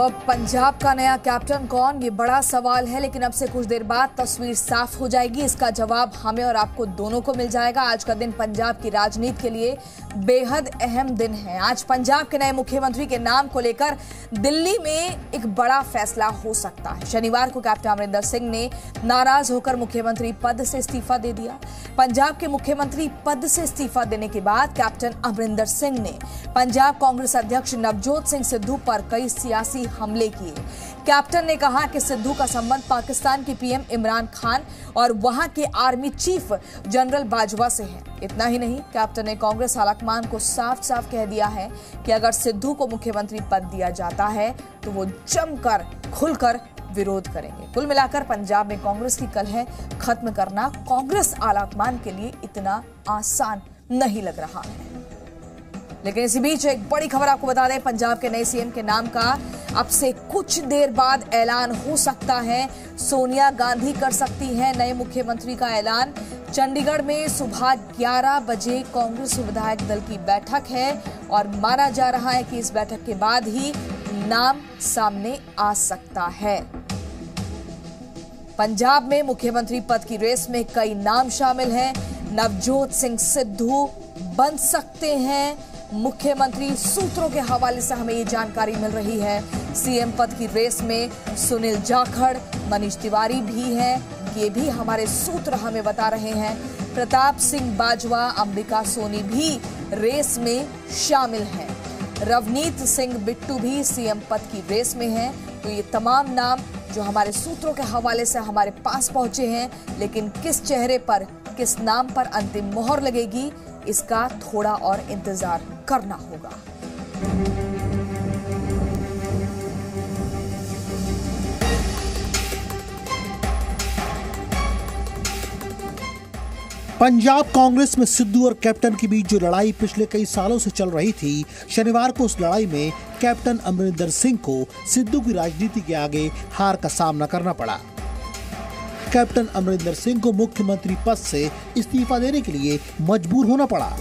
पंजाब का नया कैप्टन कौन, ये बड़ा सवाल है। लेकिन अब से कुछ देर बाद तस्वीर साफ हो जाएगी। इसका जवाब हमें और आपको दोनों को मिल जाएगा। आज का दिन पंजाब की राजनीति के लिए बेहद अहम दिन है। आज पंजाब के नए मुख्यमंत्री के नाम को लेकर दिल्ली में एक बड़ा फैसला हो सकता है। शनिवार को कैप्टन अमरिंदर सिंह ने नाराज होकर मुख्यमंत्री पद से इस्तीफा दे दिया। पंजाब के मुख्यमंत्री पद से इस्तीफा देने के बाद कैप्टन अमरिंदर सिंह ने पंजाब कांग्रेस अध्यक्ष नवजोत सिंह सिद्धू पर कई सियासी हमले किए। कैप्टन ने कहा कि सिद्धू का संबंध पाकिस्तान के पीएम इमरान खान और वहां के आर्मी चीफ जनरल बाजवा से है। इतना ही नहीं, कैप्टन ने कांग्रेस आलाकमान को साफ साफ कह दिया है कि अगर सिद्धू को मुख्यमंत्री पद दिया जाता है तो वो जमकर खुलकर विरोध करेंगे। कुल मिलाकर पंजाब में कांग्रेस की कलह खत्म करना कांग्रेस आलाकमान के लिए इतना आसान नहीं लग रहा है। लेकिन इसी बीच एक बड़ी खबर आपको बता दें, पंजाब के नए सीएम के नाम का अब से कुछ देर बाद ऐलान हो सकता है। सोनिया गांधी कर सकती हैं नए मुख्यमंत्री का ऐलान। चंडीगढ़ में सुबह 11 बजे कांग्रेस विधायक दल की बैठक है और माना जा रहा है कि इस बैठक के बाद ही नाम सामने आ सकता है। पंजाब में मुख्यमंत्री पद की रेस में कई नाम शामिल हैं। नवजोत सिंह सिद्धू बन सकते हैं मुख्यमंत्री। सूत्रों के हवाले से हमें ये जानकारी मिल रही है। सीएम पद की रेस में सुनील जाखड़, मनीष तिवारी भी हैं। ये भी हमारे सूत्र हमें बता रहे हैं। प्रताप सिंह बाजवा, अंबिका सोनी भी रेस में शामिल हैं। रवनीत सिंह बिट्टू भी सीएम पद की रेस में हैं। तो ये तमाम नाम जो हमारे सूत्रों के हवाले से हमारे पास पहुंचे हैं, लेकिन किस चेहरे पर, किस नाम पर अंतिम मोहर लगेगी, इसका थोड़ा और इंतजार करना होगा। पंजाब कांग्रेस में सिद्धू और कैप्टन के बीच जो लड़ाई पिछले कई सालों से चल रही थी, शनिवार को उस लड़ाई में कैप्टन अमरिंदर सिंह को सिद्धू की राजनीति के आगे हार का सामना करना पड़ा। कैप्टन अमरिंदर सिंह को मुख्यमंत्री पद से इस्तीफा देने के लिए मजबूर होना पड़ा।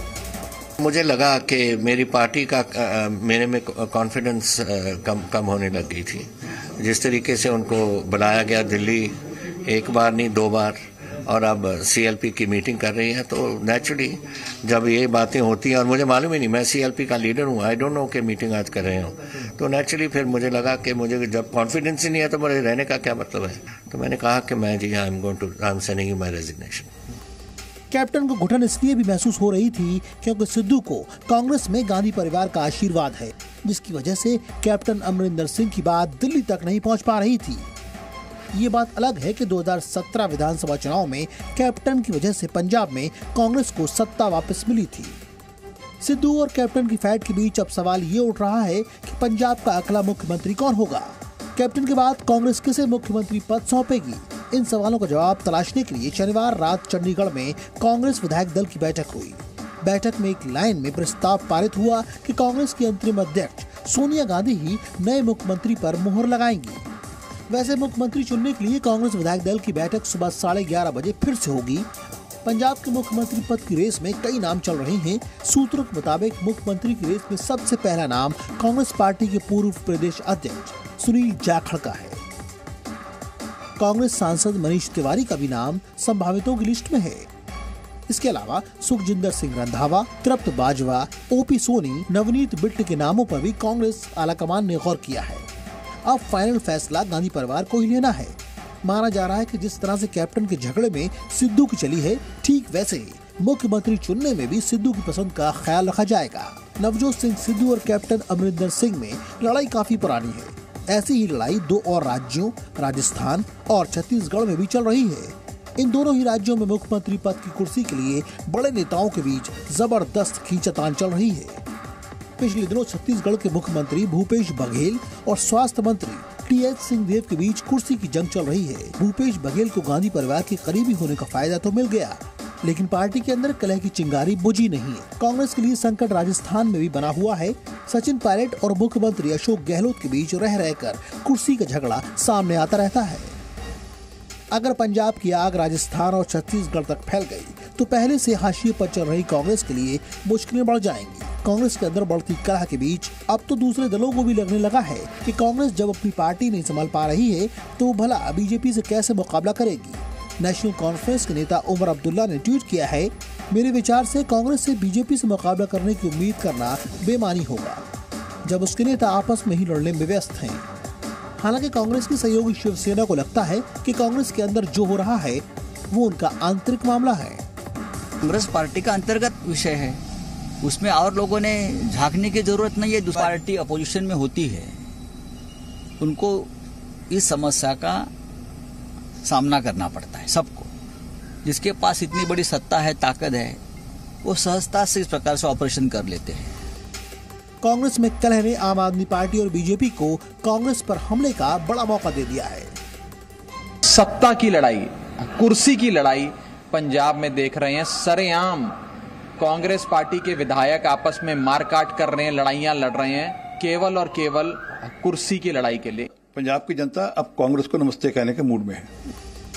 मुझे लगा कि मेरी पार्टी का मेरे में कॉन्फिडेंस कम होने लग गई थी। जिस तरीके से उनको बुलाया गया दिल्ली, एक बार नहीं 2 बार, और अब सीएलपी की मीटिंग कर रही है, तो नेचुरली जब ये बातें होती हैं, और मुझे मालूम ही नहीं, मैं सीएलपी का लीडर हूँ, आई डोंट नो कि मीटिंग आज कर रहे हो, तो नेचुरली फिर मुझे लगा कि मुझे जब कॉन्फिडेंस ही नहीं है तो मुझे रहने का क्या मतलब है। तो मैंने कहा कि मैं जी I am sending you my resignation. Captain को घुटन इसलिए भी महसूस हो रही थी क्योंकि सिद्धू को कांग्रेस में गांधी परिवार का आशीर्वाद है, जिसकी वजह से कैप्टन अमरिंदर सिंह की बात दिल्ली तक नहीं पहुंच पा रही थी। ये बात अलग है कि 2017 विधानसभा चुनाव में कैप्टन की वजह से पंजाब में कांग्रेस को सत्ता वापस मिली थी। सिद्धू और कैप्टन की फाइट के बीच अब सवाल ये उठ रहा है कि पंजाब का अगला मुख्यमंत्री कौन होगा। कैप्टन के बाद कांग्रेस किसे मुख्यमंत्री पद सौंपेगी? इन सवालों का जवाब तलाशने के लिए शनिवार रात चंडीगढ़ में कांग्रेस विधायक दल की बैठक हुई। बैठक में एक लाइन में प्रस्ताव पारित हुआ कि कांग्रेस की अंतरिम अध्यक्ष सोनिया गांधी ही नए मुख्यमंत्री पर मुहर लगाएंगी। वैसे मुख्यमंत्री चुनने के लिए कांग्रेस विधायक दल की बैठक सुबह 11:30 बजे फिर से होगी। पंजाब के मुख्यमंत्री पद की रेस में कई नाम चल रहे हैं। सूत्रों के मुताबिक मुख्यमंत्री की रेस में सबसे पहला नाम कांग्रेस पार्टी के पूर्व प्रदेश अध्यक्ष सुनील जाखड़ का है। कांग्रेस सांसद मनीष तिवारी का भी नाम संभावितों की लिस्ट में है। इसके अलावा सुखजिंदर सिंह रंधावा, तृप्त बाजवा, ओपी सोनी, नवनीत बिट्ट के नामों पर भी कांग्रेस आलाकमान ने गौर किया है। अब फाइनल फैसला गांधी परिवार को ही लेना है। माना जा रहा है कि जिस तरह से कैप्टन के झगड़े में सिद्धू की चली है, ठीक वैसे ही मुख्यमंत्री चुनने में भी सिद्धू की पसंद का ख्याल रखा जाएगा। नवजोत सिंह सिद्धू और कैप्टन अमरिंदर सिंह में लड़ाई काफी पुरानी है। ऐसी ही लड़ाई 2 और राज्यों, राजस्थान और छत्तीसगढ़ में भी चल रही है। इन दोनों ही राज्यों में मुख्यमंत्री पद की कुर्सी के लिए बड़े नेताओं के बीच जबरदस्त खींचातान चल रही है। पिछले दिनों छत्तीसगढ़ के मुख्यमंत्री भूपेश बघेल और स्वास्थ्य मंत्री टीएच सिंहदेव के बीच कुर्सी की जंग चल रही है। भूपेश बघेल को गांधी परिवार के करीबी होने का फायदा तो मिल गया, लेकिन पार्टी के अंदर कलह की चिंगारी बुझी नहीं है। कांग्रेस के लिए संकट राजस्थान में भी बना हुआ है। सचिन पायलट और मुख्यमंत्री अशोक गहलोत के बीच रह रहकर कुर्सी का झगड़ा सामने आता रहता है। अगर पंजाब की आग राजस्थान और छत्तीसगढ़ तक फैल गई तो पहले से हाशिए पर चल रही कांग्रेस के लिए मुश्किलें बढ़ जाएंगी। कांग्रेस के अंदर बढ़ती कलह के बीच अब तो दूसरे दलों को भी लगने लगा है कि कांग्रेस जब अपनी पार्टी नहीं संभाल पा रही है तो भला बीजेपी से कैसे मुकाबला करेगी। नेशनल कॉन्फ्रेंस के नेता उमर अब्दुल्ला ने ट्वीट किया है, मेरे विचार से कांग्रेस से बीजेपी से मुकाबला करने की उम्मीद करना बेमानी होगा जब उसके नेता आपस में ही लड़ने में व्यस्त हैं। हालांकि कांग्रेस की सहयोगी शिवसेना को लगता है कि कांग्रेस के अंदर जो हो रहा है वो उनका आंतरिक मामला है। कांग्रेस पार्टी का अंतर्गत विषय है, उसमें और लोगों ने झांकने की जरूरत नहीं है। दूसरी पार्टी अपोजिशन में होती है, उनको इस समस्या का सामना करना पड़ता है। सबको, जिसके पास इतनी बड़ी सत्ता है, ताकत है, वो सहजता से इस प्रकार से ऑपरेशन कर लेते हैं। कांग्रेस में कलह ने आम आदमी पार्टी और बीजेपी को कांग्रेस पर हमले का बड़ा मौका दे दिया है। सत्ता की लड़ाई, कुर्सी की लड़ाई पंजाब में देख रहे हैं। सरेआम कांग्रेस पार्टी के विधायक आपस में मारकाट कर रहे हैं, लड़ाइयां लड़ रहे हैं, केवल और केवल कुर्सी की लड़ाई के लिए। पंजाब की जनता अब कांग्रेस को नमस्ते कहने के मूड में है।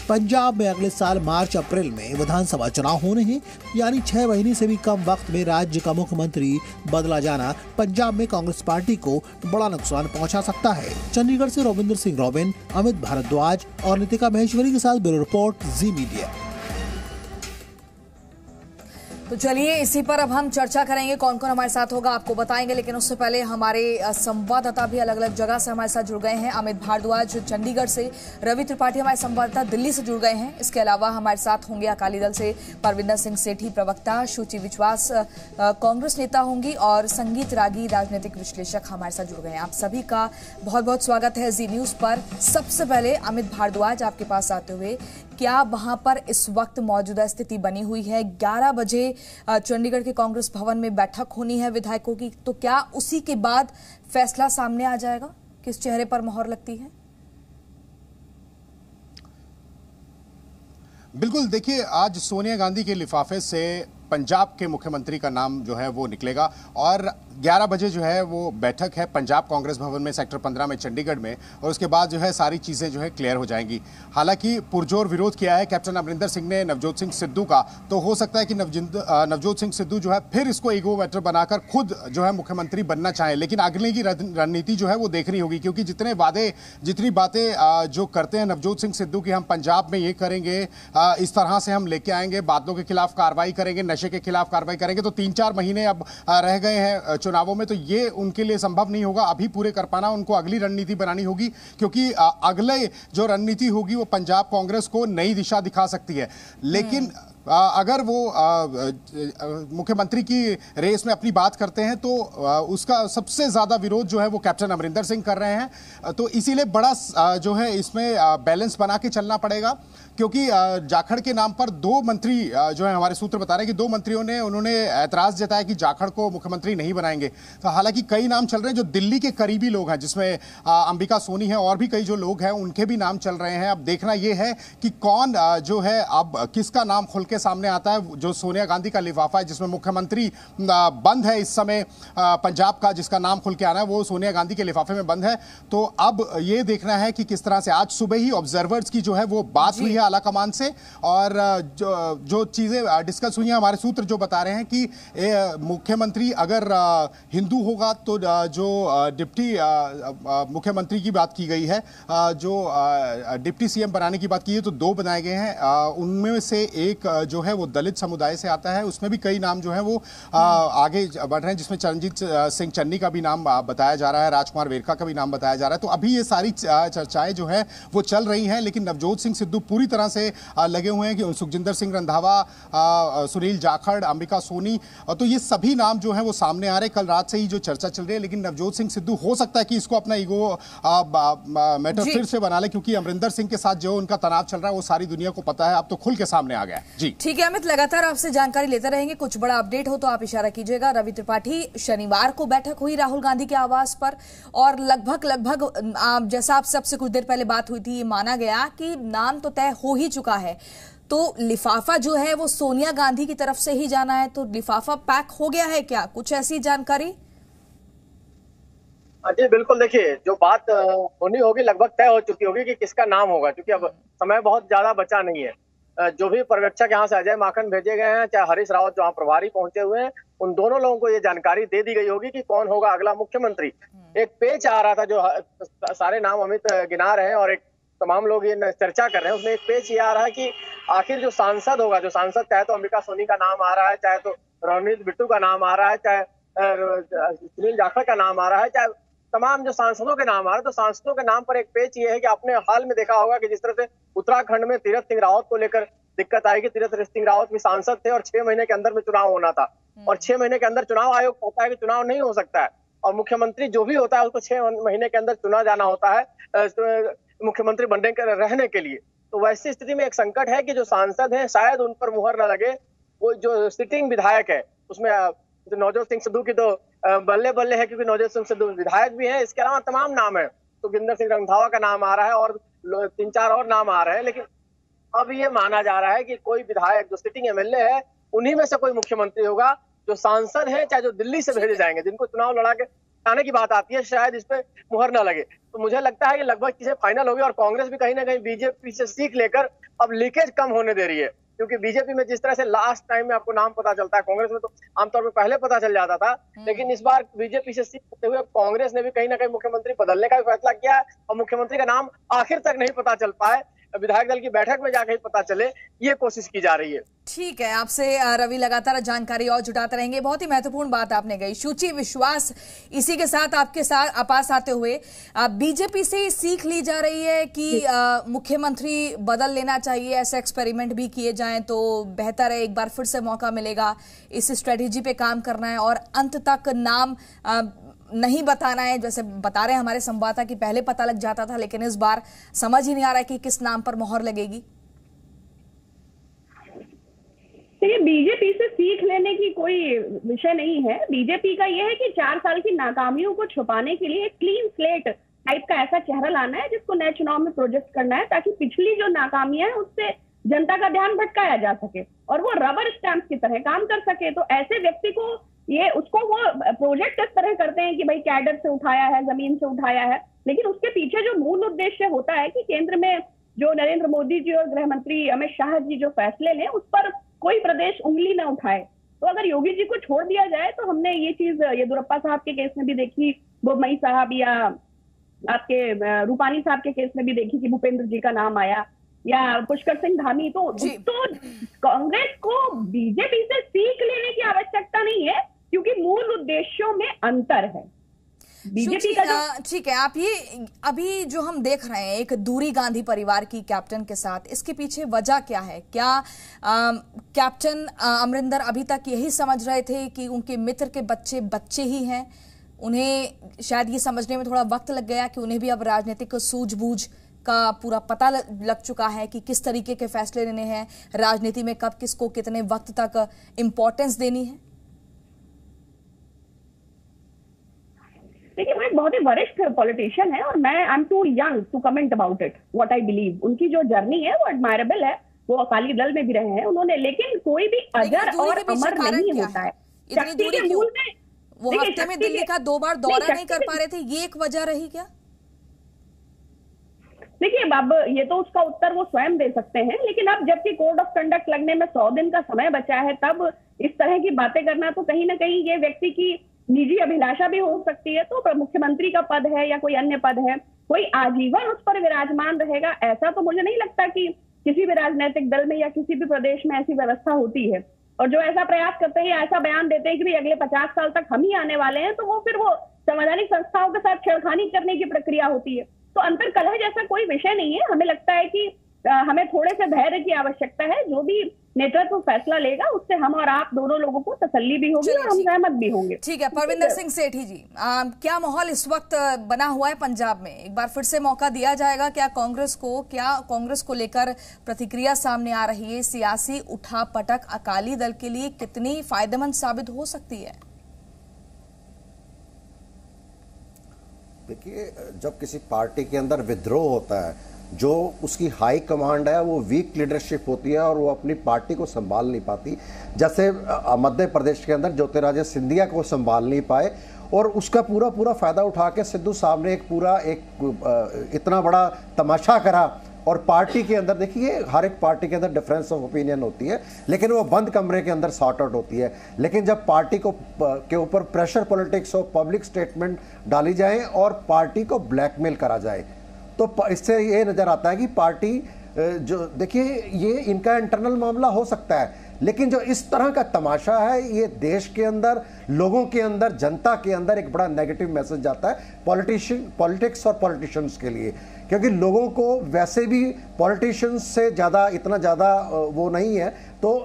पंजाब में अगले साल मार्च अप्रैल में विधानसभा चुनाव होने हैं, यानी 6 महीने से भी कम वक्त में राज्य का मुख्यमंत्री बदला जाना पंजाब में कांग्रेस पार्टी को बड़ा नुकसान पहुंचा सकता है। चंडीगढ़ से रविंद्र सिंह रॉबिन, अमित भारद्वाज और नितिका महेश्वरी के साथ ब्यूरो रिपोर्ट, जी मीडिया। तो चलिए इसी पर अब हम चर्चा करेंगे, कौन कौन हमारे साथ होगा आपको बताएंगे, लेकिन उससे पहले हमारे संवाददाता भी अलग अलग जगह से हमारे साथ जुड़ गए हैं। अमित भारद्वाज चंडीगढ़ से, रवि त्रिपाठी हमारे संवाददाता दिल्ली से जुड़ गए हैं। इसके अलावा हमारे साथ होंगे अकाली दल से परविंदर सिंह सेठी प्रवक्ता, शुचि विश्वास कांग्रेस नेता होंगी और संगीत रागी राजनीतिक विश्लेषक हमारे साथ जुड़ गए हैं। आप सभी का बहुत बहुत स्वागत है जी न्यूज पर। सबसे पहले अमित भारद्वाज, आपके पास आते हुए, क्या वहां पर इस वक्त मौजूदा स्थिति बनी हुई है? 11 बजे चंडीगढ़ के कांग्रेस भवन में बैठक होनी है विधायकों की, तो क्या उसी के बाद फैसला सामने आ जाएगा? किस चेहरे पर मोहर लगती है? बिल्कुल, देखिए, आज सोनिया गांधी के लिफाफे से पंजाब के मुख्यमंत्री का नाम जो है वो निकलेगा और 11 बजे जो है वो बैठक है पंजाब कांग्रेस भवन में सेक्टर 15 में चंडीगढ़ में, और उसके बाद जो है सारी चीज़ें जो है क्लियर हो जाएंगी। हालांकि पुरजोर विरोध किया है कैप्टन अमरिंदर सिंह ने नवजोत सिंह सिद्धू का, तो हो सकता है कि नवजोत सिंह सिद्धू जो है फिर इसको ईगो मैटर बनाकर खुद जो है मुख्यमंत्री बनना चाहें, लेकिन अगले की रणनीति जो है वो देखनी होगी, क्योंकि जितनी बातें जो करते हैं नवजोत सिंह सिद्धू की, हम पंजाब में ये करेंगे, इस तरह से हम लेके आएंगे, बादलों के खिलाफ कार्रवाई करेंगे, नशे के खिलाफ कार्रवाई करेंगे, तो 3-4 महीने अब रह गए हैं चुनावों में, तो ये उनके लिए संभव नहीं होगा अभी पूरे कर पाना। उनको अगली रणनीति बनानी होगी, क्योंकि अगले जो रणनीति होगी वो पंजाब कांग्रेस को नई दिशा दिखा सकती है। लेकिन अगर वो मुख्यमंत्री की रेस में अपनी बात करते हैं तो उसका सबसे ज्यादा विरोध जो है वो कैप्टन अमरिंदर सिंह कर रहे हैं, तो इसीलिए बड़ा जो है इसमें बैलेंस बना के चलना पड़ेगा, क्योंकि जाखड़ के नाम पर 2 मंत्री जो है, हमारे सूत्र बता रहे हैं कि 2 मंत्रियों ने उन्होंने ऐतराज जताया कि जाखड़ को मुख्यमंत्री नहीं बनाएंगे। तो हालांकि कई नाम चल रहे हैं जो दिल्ली के करीबी लोग हैं, जिसमें अंबिका सोनी है और भी कई जो लोग हैं उनके भी नाम चल रहे हैं। अब देखना यह है कि कौन जो है अब किसका नाम खुल के सामने आता है। जो सोनिया गांधी का लिफाफा है जिसमें मुख्यमंत्री बंद है इस समय पंजाब का, जिसका नाम खुल के आना है वो सोनिया गांधी के लिफाफे में बंद है। तो अब ये देखना है कि किस तरह से, आज सुबह ही ऑब्जर्वर्स की जो है वो बात हुई है आला कमान से, और जो चीजें डिस्कस हुई हैं, हमारे सूत्र जो बता रहे हैं कि मुख्यमंत्री अगर हिंदू होगा तो जो डिप्टी मुख्यमंत्री की बात की गई है, जो डिप्टी सीएम बनाने की बात की है, तो 2 बनाए गए हैं। उनमें से एक जो है वो दलित समुदाय से आता है, उसमें भी कई नाम जो है वो आगे बढ़ रहे हैं, जिसमें चरणजीत सिंह चन्नी का भी नाम बताया जा रहा है, राजकुमार वेरका का भी नाम बताया जा रहा है। तो अभी ये सारी चर्चाएं जो है वो चल रही हैं, लेकिन नवजोत सिंह सिद्धू पूरी तरह से लगे हुए हैं कि सुखजिंदर सिंह रंधावा, सुनील जाखड़, अंबिका सोनी, तो ये सभी नाम जो है वो सामने आ रहे। कल रात से ही जो चर्चा चल रही है, लेकिन नवजोत सिंह सिद्धू हो सकता है कि इसको अपना ईगो मैटर फिर से बना ले, क्योंकि अमरिंदर सिंह के साथ जो उनका तनाव चल रहा है वो सारी दुनिया को पता है, अब तो खुल के सामने आ गया है। जी ठीक है अमित, लगातार आपसे जानकारी लेते रहेंगे, कुछ बड़ा अपडेट हो तो आप इशारा कीजिएगा। रवि त्रिपाठी, शनिवार को बैठक हुई राहुल गांधी के आवास पर, और लगभग जैसा आप सबसे कुछ देर पहले बात हुई थी, माना गया कि नाम तो तय हो ही चुका है, तो लिफाफा जो है वो सोनिया गांधी की तरफ से ही जाना है, तो लिफाफा पैक हो गया है क्या? कुछ ऐसी जानकारी? जी बिल्कुल, देखिए, जो बात होनी होगी लगभग तय हो चुकी होगी कि किसका नाम होगा, क्योंकि अब समय बहुत ज्यादा बचा नहीं है। जो भी पर्यवेक्षक यहाँ से अजय माखन भेजे गए हैं, चाहे हरीश रावत जो यहाँ प्रभारी पहुंचे हुए हैं, उन दोनों लोगों को ये जानकारी दे दी गई होगी कि कौन होगा अगला मुख्यमंत्री। एक पेच आ रहा था, जो सारे नाम अमित गिना रहे हैं और एक तमाम लोग ये चर्चा कर रहे हैं, उसमें एक पेच ये आ रहा है कि आखिर जो सांसद होगा, जो सांसद चाहे तो अंबिका सोनी का नाम आ रहा है, चाहे तो रणनीत बिट्टू का नाम आ रहा है, चाहे सुनील जाखड़ का नाम आ रहा है, चाहे तमाम जो सांसदों के नाम आ रहे हैं, तो सांसदों के नाम पर एक पेच ये है कि आपने हाल में देखा होगा कि जिस तरह से उत्तराखंड में तीरथ सिंह रावत को लेकर दिक्कत आएगी। तीरथ सिंह रावत भी सांसद थे और 6 महीने के अंदर में चुनाव होना था, और 6 महीने के अंदर चुनाव आयोग कहता है कि चुनाव नहीं हो सकता है, और मुख्यमंत्री जो भी होता है उसको 6 महीने के अंदर चुना जाना होता है मुख्यमंत्री बनने के रहने के लिए। तो वैसी स्थिति में एक संकट है कि जो सांसद हैं शायद उन पर मुहर न लगे। वो जो सिटिंग विधायक है उसमें नवजोत सिंह सिद्धू की तो बल्ले बल्ले है, क्योंकि नवजोत सिंह सिद्धू विधायक भी है, इसके अलावा तमाम नाम है, तो जोगिंदर सिंह रंधावा का नाम आ रहा है और 3-4 और नाम आ रहे हैं। लेकिन अब ये माना जा रहा है कि कोई विधायक जो सिटिंग एमएलए है उन्हीं में से कोई मुख्यमंत्री होगा। जो सांसद है चाहे जो दिल्ली से भेजे जाएंगे, जिनको चुनाव लड़ा के आने की बात आती है, शायद इस पे मुहर न लगे। तो मुझे लगता है कि लगभग चीजें फाइनल होगी और कांग्रेस भी कहीं ना कहीं बीजेपी से सीख लेकर अब लीकेज कम होने दे रही है, क्योंकि बीजेपी में जिस तरह से लास्ट टाइम में आपको नाम पता चलता है, कांग्रेस में तो आमतौर पर पहले पता चल जाता था, लेकिन इस बार बीजेपी से सीखते हुए कांग्रेस ने भी कहीं ना कहीं मुख्यमंत्री बदलने का भी फैसला किया है, और मुख्यमंत्री का नाम आखिर तक नहीं पता चल पाए, विधायक दल की बैठक में जाकर पता चले, ये कोशिश की जा रही है। ठीक है, आपसे रवि लगातार जानकारी और जुटाते रहेंगे। बहुत ही महत्वपूर्ण बात आपने कही, शुचि विश्वास। इसी के साथ आपके साथ पास आते हुए बीजेपी से सीख ली जा रही है कि मुख्यमंत्री बदल लेना चाहिए, ऐसे एक्सपेरिमेंट भी किए जाएं तो बेहतर है, एक बार फिर से मौका मिलेगा, इस स्ट्रेटेजी पे काम करना है और अंत तक नाम नहीं बताना है। जैसे बता रहे हैं हमारे संवाददाता कि पहले पता लग जाता था, लेकिन इस बार समझ ही नहीं आ रहा है कि किस नाम पर मोहर लगेगी। देखिए, बीजेपी से सीख लेने की कोई विषय नहीं है। बीजेपी का यह है कि 4 साल की नाकामियों को छुपाने के लिए क्लीन स्लेट टाइप का ऐसा चेहरा लाना है जिसको नए चुनाव में प्रोजेक्ट करना है, ताकि पिछली जो नाकामियां हैं उससे जनता का ध्यान भटकाया जा सके और वो रबर स्टैंप की तरह काम कर सके। तो ऐसे व्यक्ति को उसको वो प्रोजेक्ट इस तरह करते हैं कि भाई कैडर से उठाया है, जमीन से उठाया है, लेकिन उसके पीछे जो मूल उद्देश्य होता है कि केंद्र में जो नरेंद्र मोदी जी और गृह मंत्री अमित शाह जी जो फैसले लें उस पर कोई प्रदेश उंगली न उठाए। तो अगर योगी जी को छोड़ दिया जाए तो हमने ये चीज येदुरप्पा साहब के केस में भी देखी, बोम्मई साहब या आपके रूपानी साहब के केस में भी देखी कि भूपेंद्र जी का नाम आया, या पुष्कर सिंह धामी। तो कांग्रेस को बीजेपी से सीख लेने की आवश्यकता नहीं है, क्योंकि मूल उद्देश्यों में अंतर है। बीजेपी का ठीक है, आप ये अभी जो हम देख रहे हैं एक दूरी गांधी परिवार की कैप्टन के साथ, इसके पीछे वजह क्या है? क्या कैप्टन अमरिंदर अभी तक यही समझ रहे थे कि उनके मित्र के बच्चे बच्चे ही हैं? उन्हें शायद ये समझने में थोड़ा वक्त लग गया कि उन्हें भी अब राजनीतिक सूझबूझ का पूरा पता लग चुका है कि किस तरीके के फैसले लेने हैं, राजनीति में कब किसको कितने वक्त तक इंपॉर्टेंस देनी है। देखिए, वो एक बहुत ही वरिष्ठ पॉलिटिशियन है और मैं I am too young to comment about it. What I believe, उनकी जो जर्नी है वो एडमायरेबल है, वो अकाली दल में भी रहे हैं उन्होंने, लेकिन कोई भी अजर और अमर नहीं होता है। शक्ति के मूल में वो हफ्ते में दिल्ली का 2 बार दौरा नहीं कर पा रहे थे, ये एक वजह रही क्या? देखिए बाबू, ये तो उसका उत्तर वो स्वयं दे सकते हैं, लेकिन अब जबकि कोड ऑफ कंडक्ट लगने में 100 दिन का समय बचा है, तब इस तरह की बातें करना तो कहीं ना कहीं ये व्यक्ति की निजी अभिलाषा भी हो सकती है। तो मुख्यमंत्री का पद है या कोई अन्य पद है, कोई आजीवन उस पर विराजमान रहेगा, ऐसा तो मुझे नहीं लगता कि किसी भी राजनीतिक दल में या किसी भी प्रदेश में ऐसी व्यवस्था होती है। और जो ऐसा प्रयास करते हैं, ऐसा बयान देते हैं कि भाई अगले 50 साल तक हम ही आने वाले हैं, तो वो फिर वो संवैधानिक संस्थाओं के साथ छेड़खानी करने की प्रक्रिया होती है। तो अंतर कलह जैसा कोई विषय नहीं है। हमें लगता है कि हमें थोड़े से धैर्य की आवश्यकता है। जो भी नेतृत्व फैसला लेगा उससे हम और आप दोनों लोगों को तसल्ली भी होगी और हम सहमत भी होंगे। ठीक है, परविंदर सिंह सेठी जी, क्या माहौल इस वक्त बना हुआ है पंजाब में? एक बार फिर से मौका दिया जाएगा क्या कांग्रेस को? क्या कांग्रेस को लेकर प्रतिक्रिया सामने आ रही है? सियासी उठापटक अकाली दल के लिए कितनी फायदेमंद साबित हो सकती है? देखिए, जब किसी पार्टी के अंदर विद्रोह होता है, जो उसकी हाई कमांड है वो वीक लीडरशिप होती है और वो अपनी पार्टी को संभाल नहीं पाती। जैसे मध्य प्रदेश के अंदर ज्योतिरादित्य सिंधिया को संभाल नहीं पाए और उसका पूरा फायदा उठा के सिद्धू साहब ने एक इतना बड़ा तमाशा करा और पार्टी के अंदर देखिए, हर एक पार्टी के अंदर डिफरेंस ऑफ ओपिनियन होती है, लेकिन वो बंद कमरे के अंदर सॉर्ट आउट होती है। लेकिन जब पार्टी को के ऊपर प्रेशर पॉलिटिक्स और पब्लिक स्टेटमेंट डाली जाए और पार्टी को ब्लैकमेल करा जाए, तो इससे ये नजर आता है कि पार्टी जो देखिए, ये इनका इंटरनल मामला हो सकता है, लेकिन जो इस तरह का तमाशा है, ये देश के अंदर, लोगों के अंदर, जनता के अंदर एक बड़ा नेगेटिव मैसेज जाता है पॉलिटिक्स और पॉलिटिशियंस के लिए, क्योंकि लोगों को वैसे भी पॉलिटिशियंस से ज़्यादा, इतना ज़्यादा वो नहीं है। तो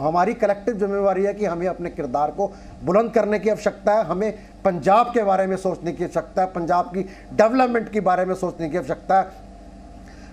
हमारी कलेक्टिव जिम्मेवारी है कि हमें अपने किरदार को बुलंद करने की आवश्यकता है, हमें पंजाब के बारे में सोचने की आवश्यकता है, पंजाब की डेवलपमेंट के बारे में सोचने की आवश्यकता है।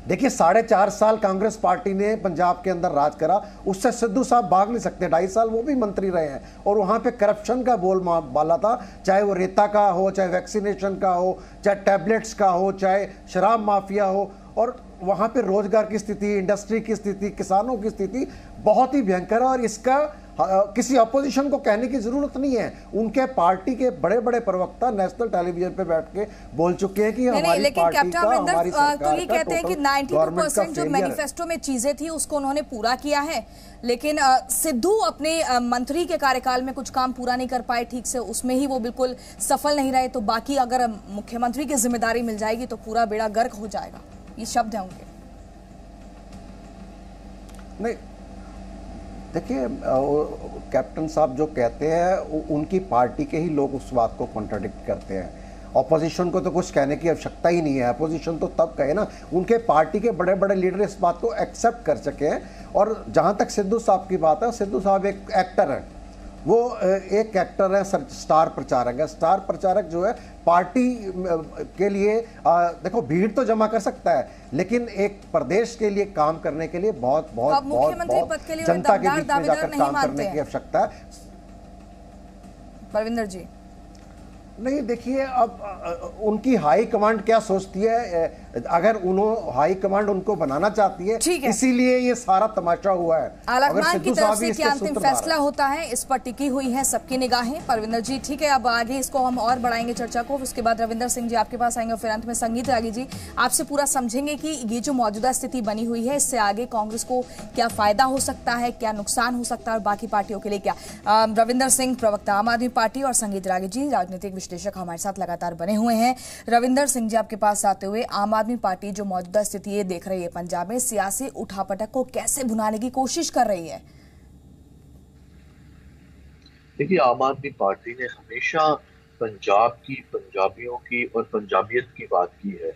देखिए, 4.5 साल कांग्रेस पार्टी ने पंजाब के अंदर राज करा, उससे सिद्धू साहब भाग नहीं सकते। 2.5 साल वो भी मंत्री रहे हैं और वहाँ पे करप्शन का बोलबाला था, चाहे वो रेता का हो, चाहे वैक्सीनेशन का हो, चाहे टैबलेट्स का हो, चाहे शराब माफिया हो, और वहाँ पे रोजगार की स्थिति, इंडस्ट्री की स्थिति, किसानों की स्थिति बहुत ही भयंकर है। और इसका किसी अपोजिशन को कहने की जरूरत नहीं है, उनके पार्टी के बड़े बड़े प्रवक्ता नेशनल टेलीविजन पे बैठ के बोल चुके हैं कि हमारी पार्टी का, हमारी सरकार तो ये कहते हैं कि 92% जो मैनिफेस्टो में चीजें थी उसको उन्होंने पूरा किया है, लेकिन सिद्धू अपने मंत्री के कार्यकाल में कुछ काम पूरा नहीं कर पाए ठीक से, उसमें ही वो बिल्कुल सफल नहीं रहे। तो बाकी अगर मुख्यमंत्री की जिम्मेदारी मिल जाएगी तो पूरा बेड़ा गर्क हो जाएगा, ये शब्द है उनके। नहीं, देखिए, कैप्टन साहब जो कहते हैं उनकी पार्टी के ही लोग उस बात को कॉन्ट्राडिक्ट करते हैं। ऑपोजिशन को तो कुछ कहने की आवश्यकता ही नहीं है, अपोजिशन तो तब कहे ना, उनके पार्टी के बड़े बड़े लीडर इस बात को एक्सेप्ट कर सके हैं। और जहां तक सिद्धू साहब की बात है, सिद्धू साहब एक एक्टर है, वो एक एक्टर है, स्टार प्रचारक है। स्टार प्रचारक जो है पार्टी के लिए देखो, भीड़ तो जमा कर सकता है, लेकिन एक प्रदेश के लिए काम करने के लिए बहुत बहुत बहुत जनता के बीच में जाकर काम करने की आवश्यकता है। परविंदर जी, नहीं, देखिए, अब उनकी हाई कमांड क्या सोचती है, अगर हाई कमांड उनको बनाना चाहती है, इसीलिए ये सारा तमाशा हुआ है। आलाकमान की तरफ से क्या अंतिम फैसला होता है, इस पर टिकी हुई है सबकी निगाहें। परविंदर जी, ठीक है, अब आगे इसको हम और बढ़ाएंगे चर्चा को, उसके बाद रविंदर सिंह जी आपके पास आएंगे, फिर अंत में संगीत रागी जी आपसे पूरा समझेंगे कि ये जो मौजूदा स्थिति बनी हुई है, इससे आगे कांग्रेस को क्या फायदा हो सकता है, क्या नुकसान हो सकता है और बाकी पार्टियों के लिए क्या। रविंदर सिंह, प्रवक्ता आम आदमी पार्टी, और संगीत रागी जी, राजनीतिक विश्लेषक, हमारे साथ लगातार बने हुए हैं। रविंदर सिंह जी, आपके पास आते हुए, आम आदमी पार्टी जो मौजूदा स्थिति ये देख रही है पंजाब में, सियासी उठापटक को कैसे भुनाने की कोशिश कर रही है? देखिए, आम आदमी पार्टी ने हमेशा पंजाब की, पंजाबियों की और पंजाबियत की बात की है,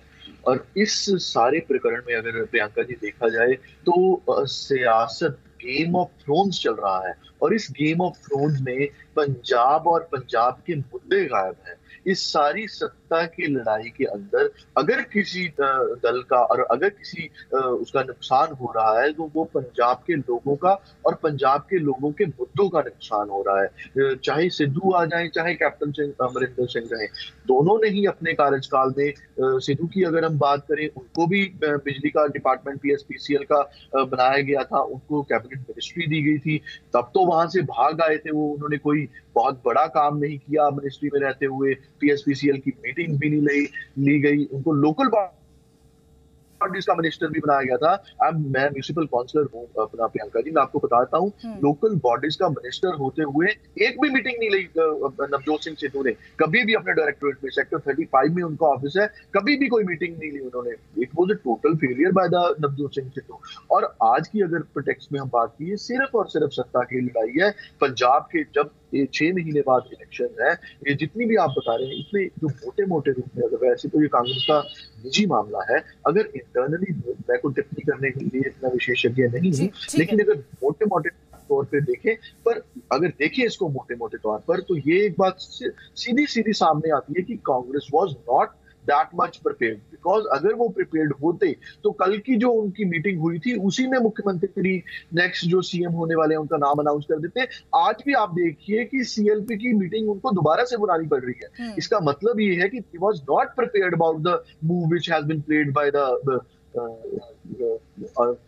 और इस सारे प्रकरण में अगर प्रियंका जी देखा जाए तो सियासत, गेम ऑफ थ्रोन्स चल रहा है, और इस गेम ऑफ थ्रोन्स में पंजाब और पंजाब के मुद्दे गायब हैं। इस सारी सत्ता की लड़ाई के अंदर अगर किसी दल का और अगर किसी उसका नुकसान हो रहा है, तो वो पंजाब के लोगों का और पंजाब के लोगों के मुद्दों का नुकसान हो रहा है। चाहे सिद्धू आ जाए, चाहे कैप्टन अमरिंदर सिंह रहे, दोनों ने ही अपने कार्यकाल में, सिद्धू की अगर हम बात करें, उनको भी बिजली का डिपार्टमेंट PSPCL का बनाया गया था, उनको कैबिनेट मिनिस्ट्री दी गई थी, तब तो वहां से भाग आए थे वो, उन्होंने कोई बहुत बड़ा काम नहीं किया मिनिस्ट्री में रहते हुए, PSPCL की मीटिंग भी नहीं ली गई, उनको लोकल बॉडीज का मिनिस्टर भी बनाया गया था। मैं म्यूनिसिपल काउंसलर हूँ अपना, प्रियंका जी, मैं आपको बताता हूँ, लोकल बॉडीज का मिनिस्टर होते हुए एक भी मीटिंग नहीं ली नवजोत सिंह सिद्धू ने, कभी भी अपने डायरेक्टोरेट में, सेक्टर 35 में उनका ऑफिस है, कभी भी कोई मीटिंग नहीं ली उन्होंने। It was a total failure by the Navjot Singh Sidhu. और आज की अगर प्रोटेक्स्ट में हम बात की, सिर्फ और सिर्फ सत्ता की लड़ाई है। पंजाब के जब ये 6 महीने बाद इलेक्शन है, ये जितनी भी आप बता रहे हैं, इसमें जो मोटे मोटे रूप में, अगर वैसे तो ये कांग्रेस का निजी मामला है, अगर इंटरनली मैं को टिप्पणी करने के लिए इतना विशेषज्ञ नहीं हूँ, लेकिन अगर मोटे मोटे तौर पे देखें, पर अगर देखें इसको मोटे मोटे तौर पर, तो ये एक बात सीधी सीधी सामने आती है कि Congress was not that much prepared, because अगर वो प्रिपेयर्ड होते तो कल की जो उनकी मीटिंग हुई थी, उसी में मुख्यमंत्री नेक्स्ट जो CM होने वाले हैं उनका नाम अनाउंस कर देते। आज भी आप देखिए कि CLP की मीटिंग उनको दोबारा से बुलानी पड़ रही है। इसका मतलब ये है कि he was not prepared about the move which has been played by the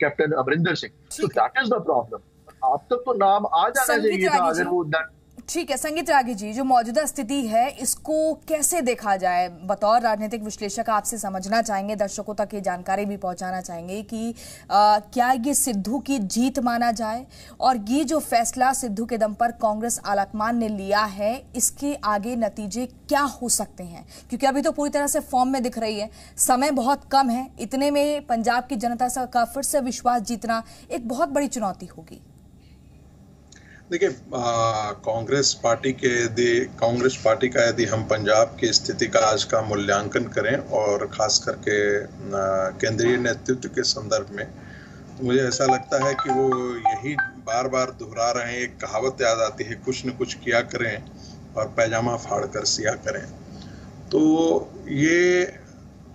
captain Amarinder Singh. So that is the problem। आप तक तो नाम आ जाना चाहिए था, अगर वो ठीक है संगीत रागी जी, जो मौजूदा स्थिति है इसको कैसे देखा जाए? बतौर राजनीतिक विश्लेषक आपसे समझना चाहेंगे, दर्शकों तक ये जानकारी भी पहुंचाना चाहेंगे कि क्या ये सिद्धू की जीत माना जाए, और ये जो फैसला सिद्धू के दम पर कांग्रेस आलाकमान ने लिया है इसके आगे नतीजे क्या हो सकते हैं? क्योंकि अभी तो पूरी तरह से फॉर्म में दिख रही है, समय बहुत कम है, इतने में पंजाब की जनता का फिर से विश्वास जीतना एक बहुत बड़ी चुनौती होगी। देखिए, कांग्रेस पार्टी का यदि हम पंजाब की स्थिति का आज का मूल्यांकन करें और खास करके केंद्रीय नेतृत्व के संदर्भ में, तो मुझे ऐसा लगता है कि वो यही बार बार दोहरा रहे हैं। एक कहावत याद आती है, कुछ न कुछ किया करें और पैजामा फाड़ कर सिया करें। तो ये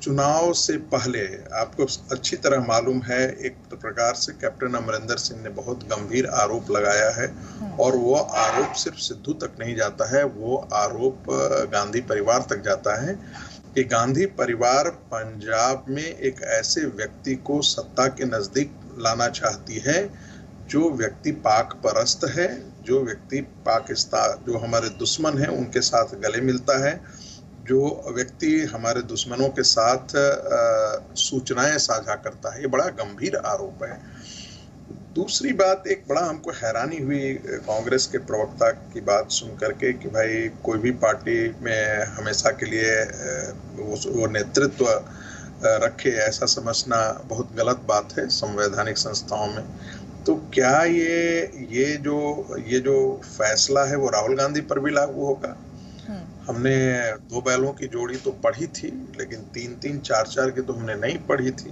चुनाव से पहले आपको अच्छी तरह मालूम है, एक प्रकार से कैप्टन अमरिंदर सिंह ने बहुत गंभीर आरोप लगाया है, और वो आरोप सिर्फ सिद्धू तक नहीं जाता है, वो आरोप गांधी परिवार तक जाता है कि गांधी परिवार पंजाब में एक ऐसे व्यक्ति को सत्ता के नजदीक लाना चाहती है जो व्यक्ति पाक परस्त है, जो व्यक्ति पाकिस्तान, जो हमारे दुश्मन हैं उनके साथ गले मिलता है, जो व्यक्ति हमारे दुश्मनों के साथ सूचनाएं साझा करता है। ये बड़ा गंभीर आरोप है। दूसरी बात, एक बड़ा हमको हैरानी हुई कांग्रेस के प्रवक्ता की बात सुन करके कि भाई कोई भी पार्टी में हमेशा के लिए वो नेतृत्व रखे, ऐसा समझना बहुत गलत बात है संवैधानिक संस्थाओं में। तो क्या ये जो फैसला है वो राहुल गांधी पर भी लागू होगा? हमने 2 बैलों की जोड़ी तो पढ़ी थी, लेकिन 3-3, 4-4 की तो हमने नहीं पढ़ी थी।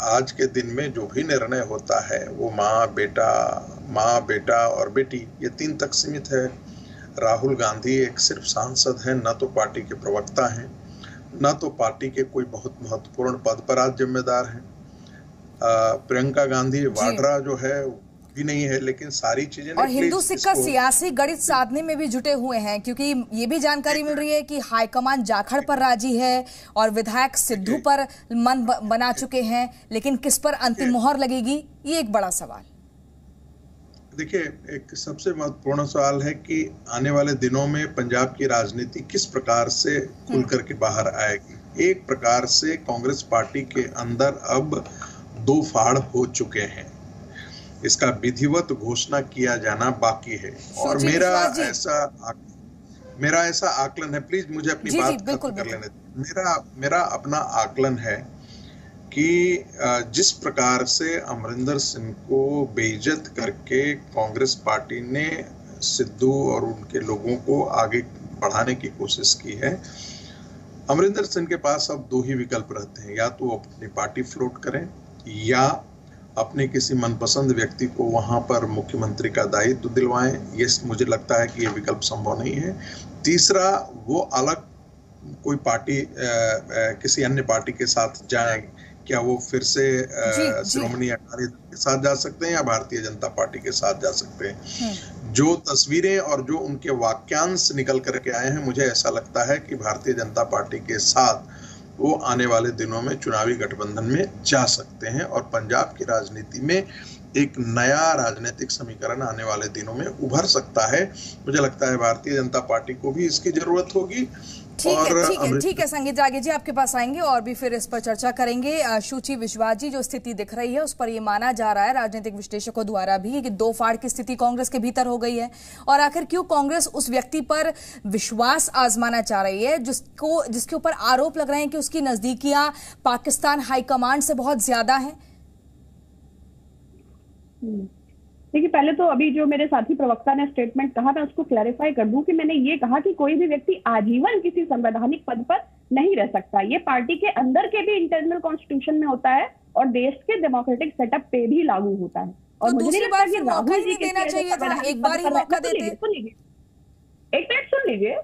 आज के दिन में जो भी निर्णय होता है वो माँ बेटा और बेटी, ये 3 तक सीमित है। राहुल गांधी एक सिर्फ सांसद हैं, न तो पार्टी के प्रवक्ता हैं, न तो पार्टी के कोई बहुत महत्वपूर्ण पद पर आज जिम्मेदार हैं। प्रियंका गांधी वाड्रा जो है भी नहीं है, लेकिन सारी चीजें और हिंदू सिख का सियासी गणित साधने में भी जुटे हुए हैं, क्योंकि ये भी जानकारी मिल रही है कि हाईकमान जाखड़ पर राजी है और विधायक सिद्धू पर मन बना चुके हैं, लेकिन किस पर अंतिम मोहर लगेगी ये एक बड़ा सवाल। देखिए, एक सबसे महत्वपूर्ण सवाल है कि आने वाले दिनों में पंजाब की राजनीति किस प्रकार से खुल करके बाहर आएगी। एक प्रकार से कांग्रेस पार्टी के अंदर अब 2 फाड़ हो चुके हैं, इसका विधिवत घोषणा किया जाना बाकी है। और मेरा ऐसा आकलन है, प्लीज मुझे अपनी बात खत्म कर लेने दीजिए। मेरा अपना आकलन है कि जिस प्रकार से अमरिंदर सिंह को बेइज्जत करके कांग्रेस पार्टी ने सिद्धू और उनके लोगों को आगे बढ़ाने की कोशिश की है, अमरिंदर सिंह के पास अब 2 ही विकल्प रहते हैं, या तो वो अपनी पार्टी फ्लोट करें या अपने किसी मनपसंद व्यक्ति को वहां पर मुख्यमंत्री का दायित्व दिलवाएं। ये मुझे लगता है कि ये विकल्प संभव नहीं है। तीसरा, वो अलग कोई पार्टी किसी अन्य पार्टी के साथ जाएं, क्या वो फिर से श्रोमणी अकाली दल के साथ जा सकते हैं या भारतीय जनता पार्टी के साथ जा सकते हैं? जो तस्वीरें और जो उनके वाक्यांश निकल करके आए हैं, मुझे ऐसा लगता है कि भारतीय जनता पार्टी के साथ वो आने वाले दिनों में चुनावी गठबंधन में जा सकते हैं, और पंजाब की राजनीति में एक नया राजनीतिक समीकरण आने वाले दिनों में उभर सकता है। मुझे लगता है भारतीय जनता पार्टी को भी इसकी जरूरत होगी। ठीक है संगीत रागी जी, आपके पास आएंगे और भी फिर इस पर चर्चा करेंगे। शुचि विश्वास जी, जो स्थिति दिख रही है उस पर ये माना जा रहा है राजनीतिक विश्लेषकों द्वारा भी कि 2 फाड़ की स्थिति कांग्रेस के भीतर हो गई है, और आखिर क्यों कांग्रेस उस व्यक्ति पर विश्वास आजमाना चाह रही है जिसके ऊपर आरोप लग रहे हैं कि उसकी नजदीकियां पाकिस्तान हाईकमांड से बहुत ज्यादा है। देखिए, पहले तो अभी जो मेरे साथी प्रवक्ता ने स्टेटमेंट कहा था उसको क्लैरिफाई कर दूं कि मैंने ये कहा कि कोई भी व्यक्ति आजीवन किसी संवैधानिक पद पर नहीं रह सकता। ये पार्टी के अंदर के भी इंटरनल कॉन्स्टिट्यूशन में होता है और देश के डेमोक्रेटिक सेटअप पे भी लागू होता है। और तो दूसरी बार फिर मौका ही देना चाहिए था, एक बार ही मौका देते। एक मिनट सुन लीजिए।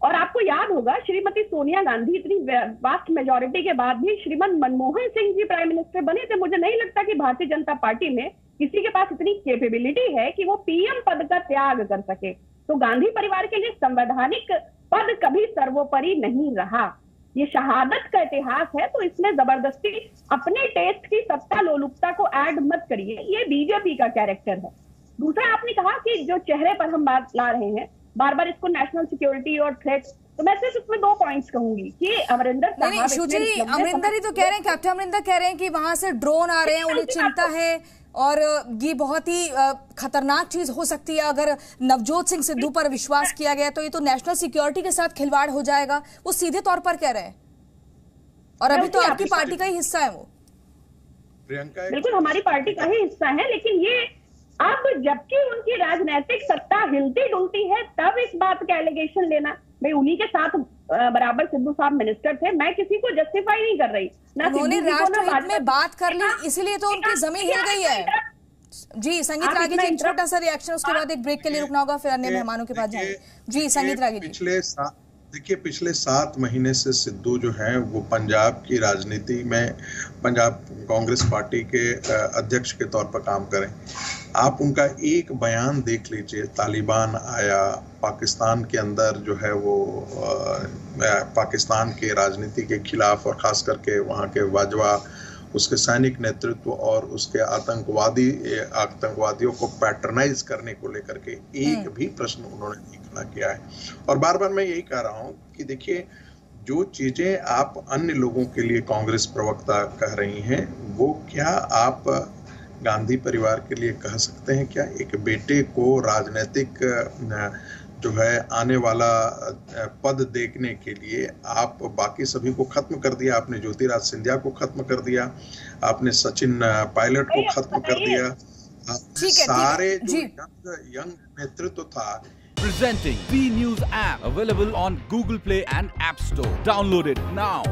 और आपको याद होगा श्रीमती सोनिया गांधी इतनी वास्ट मेजोरिटी के बाद भी श्रीमान मनमोहन सिंह जी प्राइम मिनिस्टर बने थे। मुझे नहीं लगता कि भारतीय जनता पार्टी में किसी के पास इतनी कैपेबिलिटी है कि वो पीएम पद का त्याग कर सके। तो गांधी परिवार के लिए संवैधानिक पद कभी सर्वोपरि नहीं रहा। ये शहादत का इतिहास है, तो इसमें जबरदस्ती अपने टेस्ट की सत्ता लोलुपता को ऐड मत करिए। ये बीजेपी का कैरेक्टर है। दूसरा, आपने कहा कि जो चेहरे पर हम बात ला रहे हैं, बार बार इसको नेशनल सिक्योरिटी और थ्रेट, तो मैं सिर्फ इसमें 2 पॉइंट्स कहूंगी कि अमरिंदर साहब, अमरिंदर ही तो कह रहे हैं, कैप्टन अमरिंदर कह रहे हैं कि वहां से ड्रोन आ रहे हैं, उन्हें चिंता है और ये बहुत ही खतरनाक चीज हो सकती है। अगर नवजोत सिंह सिद्धू पर विश्वास किया गया तो ये तो नेशनल सिक्योरिटी के साथ खिलवाड़ हो जाएगा, वो सीधे तौर पर कह रहे हैं। और अभी तो आपकी पार्टी का ही हिस्सा है वो। प्रियंका, बिल्कुल हमारी पार्टी का ही हिस्सा है, लेकिन ये अब जबकि उनकी राजनीतिक सत्ता हिलती डुलती है तब इस बात का एलिगेशन लेना, भाई उन्हीं के साथ बराबर सिद्धू साहब मिनिस्टर थे, मैं किसी को जस्टिफाई नहीं कर रही ना। उन्होंने राष्ट्रहित में बात कर ली, इसीलिए तो उनकी जमीन हिल गई है। जी संगीत रागी जी, छोटा सा रिएक्शन, उसके बाद एक ब्रेक के लिए रुकना होगा, फिर अन्य मेहमानों के पास जाएंगे। जी संगीत रागी जी। पिछले 7 महीने से सिद्धू जो है वो पंजाब की राजनीति में पंजाब कांग्रेस पार्टी के अध्यक्ष के तौर पर काम करें। आप उनका एक बयान देख लीजिए, तालिबान आया, पाकिस्तान के अंदर जो है वो पाकिस्तान के राजनीति के खिलाफ और खास करके वहाँ के बाजवा, उसके सैनिक नेतृत्व और उसके आतंकवादियों को पैटर्नाइज करने को लेकर के एक भी प्रश्न उन्होंने नहीं खड़ा किया है। और बार बार मैं यही कह रहा हूं कि देखिए, जो चीजें आप अन्य लोगों के लिए कांग्रेस प्रवक्ता कह रही हैं, वो क्या आप गांधी परिवार के लिए कह सकते हैं? क्या एक बेटे को राजनीतिक जो है आने वाला पद देखने के लिए आप बाकी सभी को खत्म कर दिया? आपने ज्योतिराज सिंधिया को खत्म कर दिया, आपने सचिन पायलट को खत्म कर दिया, सारे जो यंग नेतृत्व था। Presenting B News app, available on Google Play and App Store. Download it now.